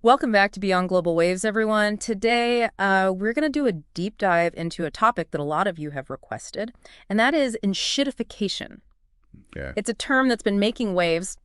Welcome back to Beyond Global Waves, everyone. Today, we're going to do a deep dive into a topic that a lot of you have requested, and that is enshittification. Yeah. It's a term that's been making waves,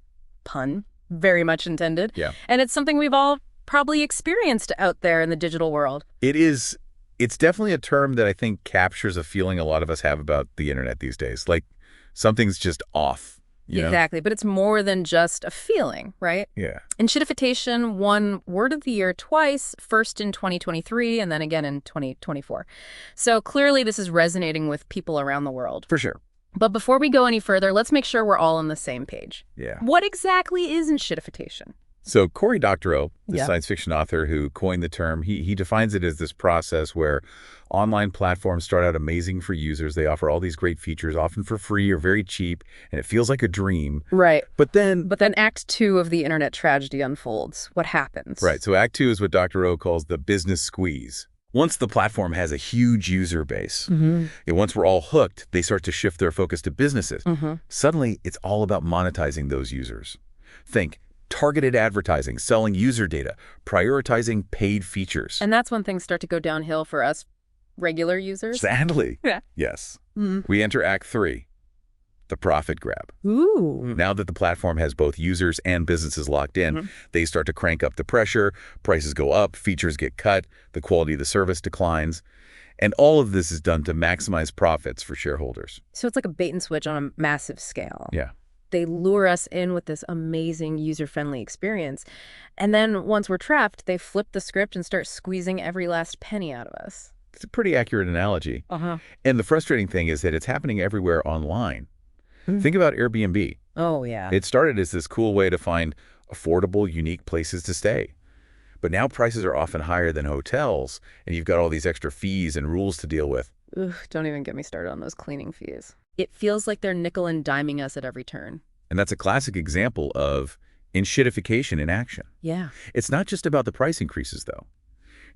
pun, very much intended, Yeah. and it's something we've all probably experienced out there in the digital world. It is. It's definitely a term that I think captures a feeling a lot of us have about the internet these days. Like something's just off, you know? Exactly, but it's more than just a feeling, right? Yeah. Enshittification won Word of the Year twice, first in 2023 and then again in 2024. So clearly this is resonating with people around the world. For sure. But before we go any further, let's make sure we're all on the same page. Yeah. What exactly is enshittification? So Cory Doctorow, the Yeah. science fiction author who coined the term, he defines it as this process where online platforms start out amazing for users. They offer all these great features, often for free or very cheap, and it feels like a dream. Right. But then Act 2 of the internet tragedy unfolds. What happens? Right. So Act 2 is what Doctorow calls the business squeeze. Once the platform has a huge user base, and once we're all hooked, they start to shift their focus to businesses. Suddenly, it's all about monetizing those users. Think targeted advertising, selling user data, prioritizing paid features. And that's when things start to go downhill for us regular users? Sadly. Yeah. Yes. We enter Act 3, the profit grab. Ooh. Now that the platform has both users and businesses locked in, they start to crank up the pressure, prices go up, features get cut, the quality of the service declines. And all of this is done to maximize profits for shareholders. So it's like a bait and switch on a massive scale. Yeah. They lure us in with this amazing user-friendly experience. And then once we're trapped, they flip the script and start squeezing every last penny out of us. It's a pretty accurate analogy. Uh-huh. And the frustrating thing is that it's happening everywhere online. Think about Airbnb. Oh, yeah. It started as this cool way to find affordable, unique places to stay. But now prices are often higher than hotels, and you've got all these extra fees and rules to deal with. Ugh, don't even get me started on those cleaning fees. It feels like they're nickel and diming us at every turn. And that's a classic example of enshittification in action. Yeah. It's not just about the price increases, though.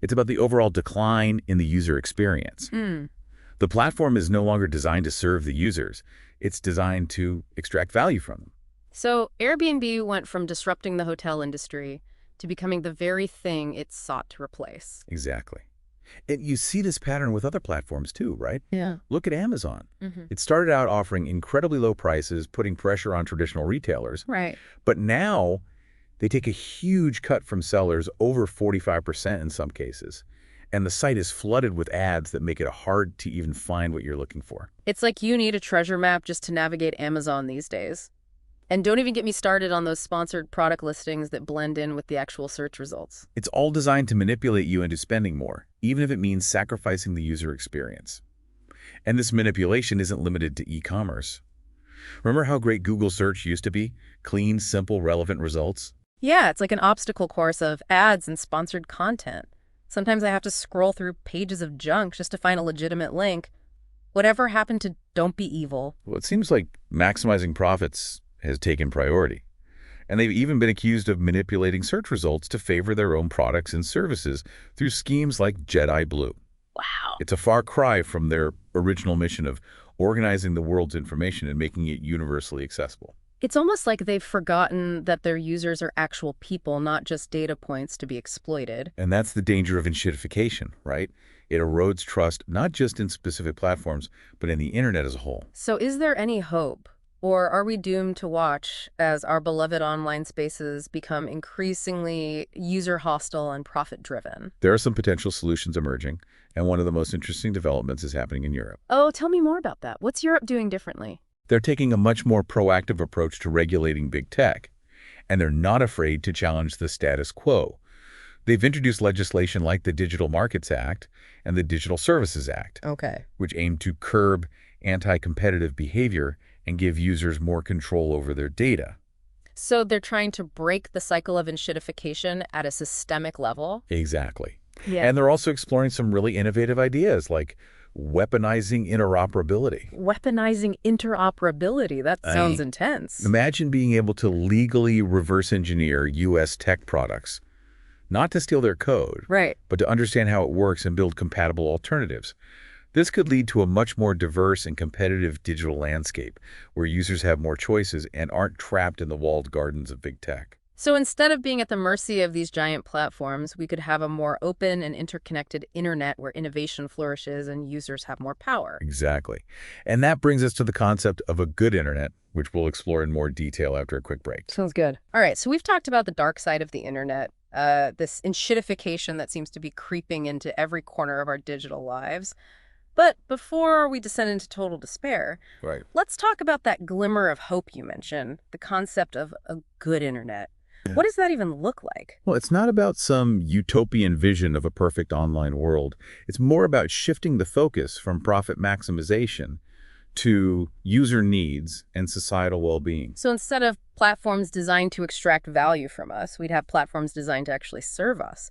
It's about the overall decline in the user experience. The platform is no longer designed to serve the users. It's designed to extract value from them. So Airbnb went from disrupting the hotel industry to becoming the very thing it sought to replace. Exactly. And you see this pattern with other platforms too, right? Yeah. Look at Amazon. It started out offering incredibly low prices, putting pressure on traditional retailers. Right. But now they take a huge cut from sellers, over 45% in some cases. And the site is flooded with ads that make it hard to even find what you're looking for. It's like you need a treasure map just to navigate Amazon these days. And don't even get me started on those sponsored product listings that blend in with the actual search results. It's all designed to manipulate you into spending more, even if it means sacrificing the user experience. And this manipulation isn't limited to e-commerce. Remember how great Google search used to be? Clean, simple, relevant results? Yeah, it's like an obstacle course of ads and sponsored content. Sometimes I have to scroll through pages of junk just to find a legitimate link. Whatever happened to don't be evil? Well, it seems like maximizing profits has taken priority. And they've even been accused of manipulating search results to favor their own products and services through schemes like Jedi Blue. Wow. It's a far cry from their original mission of organizing the world's information and making it universally accessible. It's almost like they've forgotten that their users are actual people, not just data points to be exploited. And that's the danger of enshittification, right? It erodes trust not just in specific platforms, but in the internet as a whole. So is there any hope? Or are we doomed to watch as our beloved online spaces become increasingly user-hostile and profit-driven? There are some potential solutions emerging, and one of the most interesting developments is happening in Europe. Oh, tell me more about that. What's Europe doing differently? They're taking a much more proactive approach to regulating big tech, and they're not afraid to challenge the status quo. They've introduced legislation like the Digital Markets Act and the Digital Services Act, Okay. which aim to curb anti-competitive behavior and give users more control over their data. So they're trying to break the cycle of enshittification at a systemic level? Exactly. Yeah. And they're also exploring some really innovative ideas like weaponizing interoperability. Weaponizing interoperability. That sounds intense. Imagine being able to legally reverse engineer U.S. tech products, not to steal their code, Right. but to understand how it works and build compatible alternatives. This could lead to a much more diverse and competitive digital landscape where users have more choices and aren't trapped in the walled gardens of big tech. So instead of being at the mercy of these giant platforms, we could have a more open and interconnected internet where innovation flourishes and users have more power. Exactly. And that brings us to the concept of a good internet, which we'll explore in more detail after a quick break. Sounds good. All right, so we've talked about the dark side of the internet, this enshittification that seems to be creeping into every corner of our digital lives. But before we descend into total despair, Right. let's talk about that glimmer of hope you mentioned, the concept of a good internet. Yeah. What does that even look like? Well, it's not about some utopian vision of a perfect online world. It's more about shifting the focus from profit maximization to user needs and societal well-being. So instead of platforms designed to extract value from us, we'd have platforms designed to actually serve us.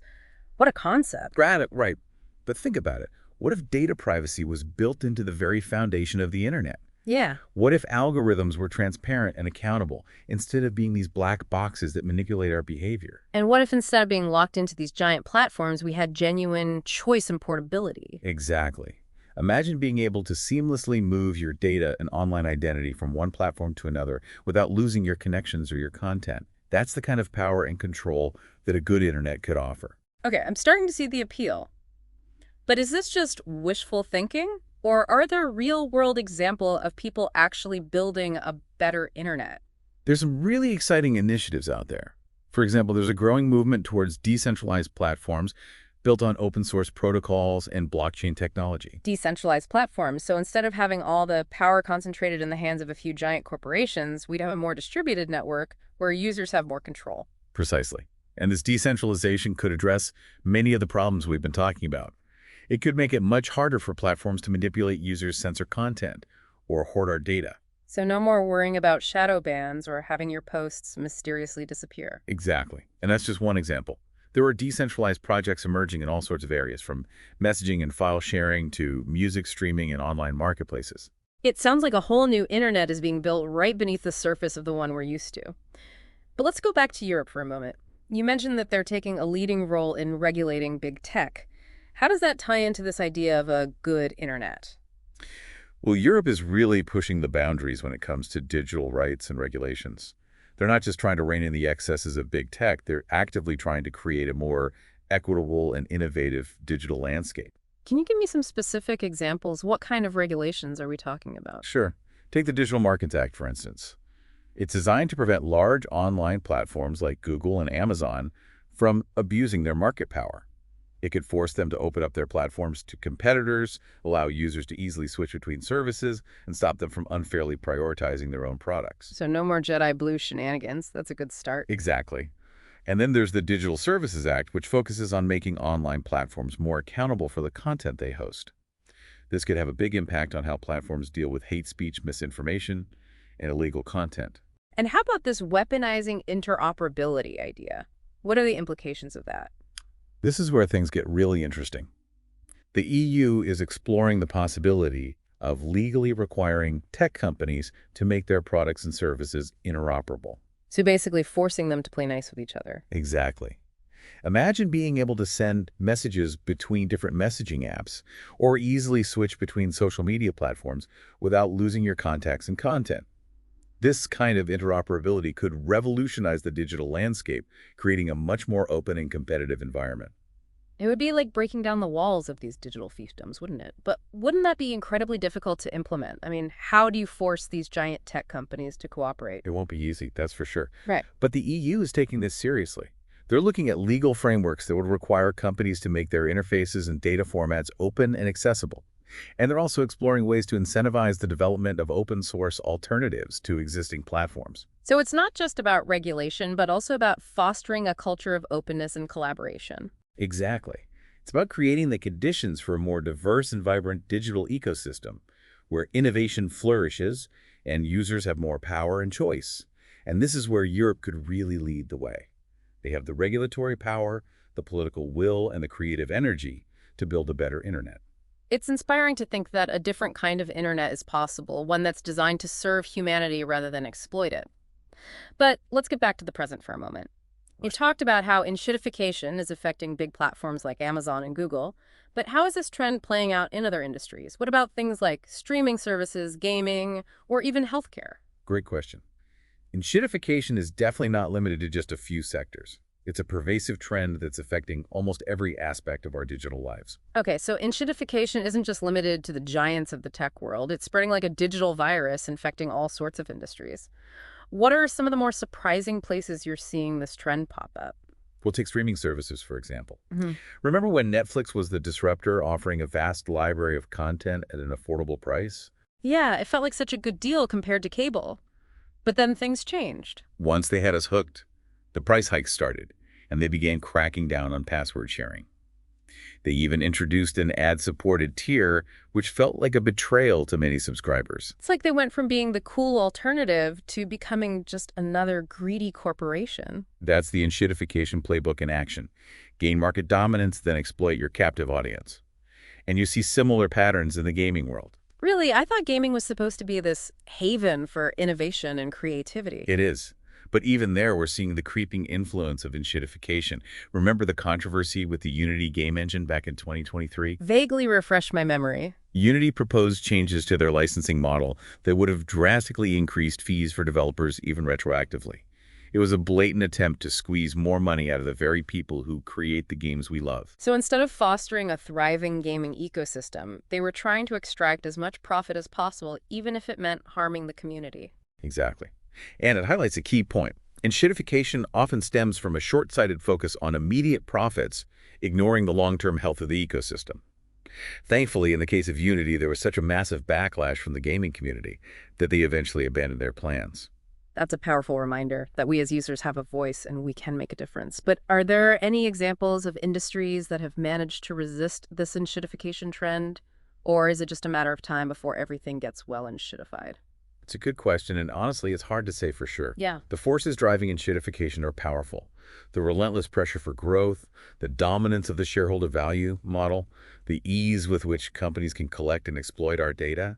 What a concept. Right. But think about it. What if data privacy was built into the very foundation of the internet? Yeah. What if algorithms were transparent and accountable instead of being these black boxes that manipulate our behavior? And what if instead of being locked into these giant platforms, we had genuine choice and portability? Exactly. Imagine being able to seamlessly move your data and online identity from one platform to another without losing your connections or your content. That's the kind of power and control that a good internet could offer. Okay, I'm starting to see the appeal. But is this just wishful thinking? Or are there real-world examples of people actually building a better internet? There's some really exciting initiatives out there. For example, there's a growing movement towards decentralized platforms built on open source protocols and blockchain technology. Decentralized platforms. So instead of having all the power concentrated in the hands of a few giant corporations, we'd have a more distributed network where users have more control. Precisely. And this decentralization could address many of the problems we've been talking about. It could make it much harder for platforms to manipulate users' censor content or hoard our data. So no more worrying about shadow bans or having your posts mysteriously disappear. Exactly. And that's just one example. There are decentralized projects emerging in all sorts of areas, from messaging and file sharing to music streaming and online marketplaces. It sounds like a whole new internet is being built right beneath the surface of the one we're used to. But let's go back to Europe for a moment. You mentioned that they're taking a leading role in regulating big tech. How does that tie into this idea of a good internet? Well, Europe is really pushing the boundaries when it comes to digital rights and regulations. They're not just trying to rein in the excesses of big tech, they're actively trying to create a more equitable and innovative digital landscape. Can you give me some specific examples? What kind of regulations are we talking about? Sure. Take the Digital Markets Act, for instance. It's designed to prevent large online platforms like Google and Amazon from abusing their market power. It could force them to open up their platforms to competitors, allow users to easily switch between services, and stop them from unfairly prioritizing their own products. So no more Jedi Blue shenanigans. That's a good start. Exactly. And then there's the Digital Services Act, which focuses on making online platforms more accountable for the content they host. This could have a big impact on how platforms deal with hate speech, misinformation, and illegal content. And how about this weaponizing interoperability idea? What are the implications of that? This is where things get really interesting. The EU is exploring the possibility of legally requiring tech companies to make their products and services interoperable. So basically forcing them to play nice with each other. Exactly. Imagine being able to send messages between different messaging apps or easily switch between social media platforms without losing your contacts and content. This kind of interoperability could revolutionize the digital landscape, creating a much more open and competitive environment. It would be like breaking down the walls of these digital fiefdoms, wouldn't it? But wouldn't that be incredibly difficult to implement? I mean, how do you force these giant tech companies to cooperate? It won't be easy, that's for sure. Right. But the EU is taking this seriously. They're looking at legal frameworks that would require companies to make their interfaces and data formats open and accessible. And they're also exploring ways to incentivize the development of open source alternatives to existing platforms. So it's not just about regulation, but also about fostering a culture of openness and collaboration. Exactly. It's about creating the conditions for a more diverse and vibrant digital ecosystem where innovation flourishes and users have more power and choice. And this is where Europe could really lead the way. They have the regulatory power, the political will, and the creative energy to build a better internet. It's inspiring to think that a different kind of internet is possible, one that's designed to serve humanity rather than exploit it. But let's get back to the present for a moment. You talked about how enshittification is affecting big platforms like Amazon and Google, but how is this trend playing out in other industries? What about things like streaming services, gaming, or even healthcare? Great question. Enshittification is definitely not limited to just a few sectors. It's a pervasive trend that's affecting almost every aspect of our digital lives. Okay, so enshittification isn't just limited to the giants of the tech world. It's spreading like a digital virus, infecting all sorts of industries. What are some of the more surprising places you're seeing this trend pop up? We'll take streaming services, for example. Hmm. Remember when Netflix was the disruptor, offering a vast library of content at an affordable price? Yeah, it felt like such a good deal compared to cable. But then things changed. Once they had us hooked, the price hikes started, and they began cracking down on password sharing. They even introduced an ad-supported tier, which felt like a betrayal to many subscribers. It's like they went from being the cool alternative to becoming just another greedy corporation. That's the enshittification playbook in action. Gain market dominance, then exploit your captive audience. And you see similar patterns in the gaming world. Really, I thought gaming was supposed to be this haven for innovation and creativity. It is. But even there, we're seeing the creeping influence of enshittification. Remember the controversy with the Unity game engine back in 2023? Vaguely refresh my memory. Unity proposed changes to their licensing model that would have drastically increased fees for developers, even retroactively. It was a blatant attempt to squeeze more money out of the very people who create the games we love. So instead of fostering a thriving gaming ecosystem, they were trying to extract as much profit as possible, even if it meant harming the community. Exactly. And it highlights a key point. Enshittification often stems from a short-sighted focus on immediate profits, ignoring the long-term health of the ecosystem. Thankfully, in the case of Unity, there was such a massive backlash from the gaming community that they eventually abandoned their plans. That's a powerful reminder that we as users have a voice and we can make a difference. But are there any examples of industries that have managed to resist this enshittification trend? Or is it just a matter of time before everything gets well enshittified? It's a good question, and honestly, it's hard to say for sure. Yeah. The forces driving enshittification are powerful. The relentless pressure for growth, the dominance of the shareholder value model, the ease with which companies can collect and exploit our data.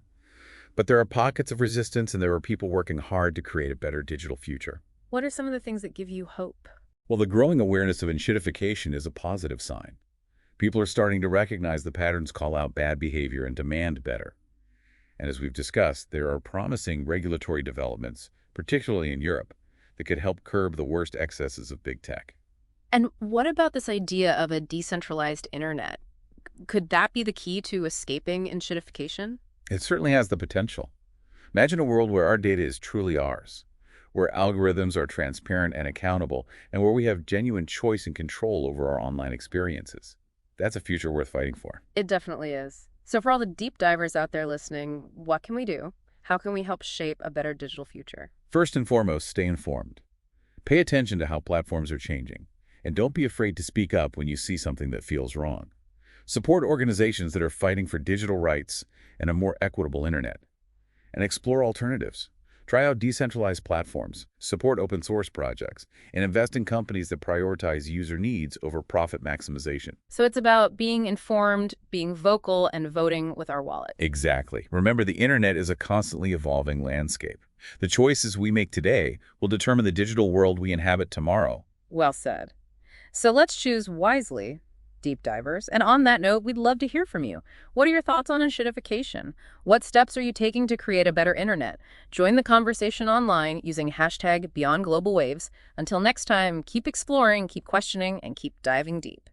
But there are pockets of resistance, and there are people working hard to create a better digital future. What are some of the things that give you hope? Well, the growing awareness of enshittification is a positive sign. People are starting to recognize the patterns call out bad behavior and demand better. And as we've discussed, there are promising regulatory developments, particularly in Europe, that could help curb the worst excesses of big tech. And what about this idea of a decentralized internet? Could that be the key to escaping enshittification? It certainly has the potential. Imagine a world where our data is truly ours, where algorithms are transparent and accountable, and where we have genuine choice and control over our online experiences. That's a future worth fighting for. It definitely is. So for all the deep divers out there listening, what can we do? How can we help shape a better digital future? First and foremost, stay informed. Pay attention to how platforms are changing, and don't be afraid to speak up when you see something that feels wrong. Support organizations that are fighting for digital rights and a more equitable internet. And explore alternatives. Try out decentralized platforms, support open source projects, and invest in companies that prioritize user needs over profit maximization. So it's about being informed, being vocal, and voting with our wallet. Exactly. Remember, the internet is a constantly evolving landscape. The choices we make today will determine the digital world we inhabit tomorrow. Well said. So let's choose wisely, deep divers. And on that note, we'd love to hear from you. What are your thoughts on enshittification? What steps are you taking to create a better internet? Join the conversation online using #BeyondGlobalWaves. Until next time, keep exploring, keep questioning, and keep diving deep.